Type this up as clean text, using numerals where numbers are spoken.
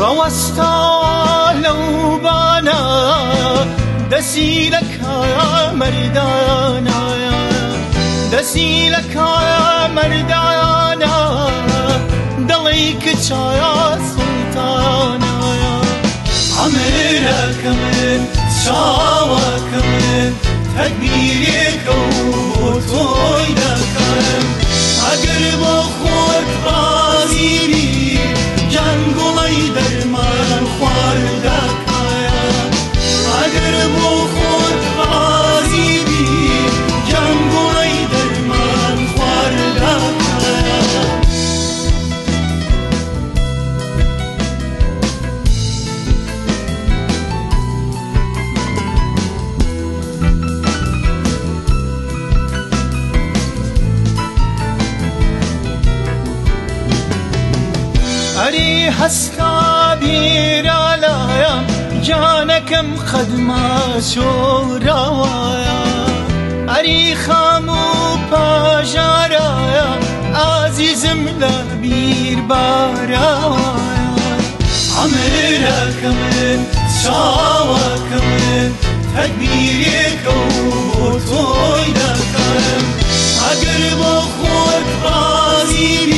بوستا لو بانا دسي لك يا مردانا دسي لك يا مردانا دليك يا سلطانا عمرك من شاوك من تكبيرك وطويلك اقرب اخوك بازيري جنگولی درمان خواردك اقرب اخوك بازيري جنگولی درمان خواردك أري هستا بيرالايا جانكم خدمة شورايا أري خامو باجارايا عزيزم لبير بارايا عمرك من شاوك من تكبيرك وطويلك أقرب أخوك بازيري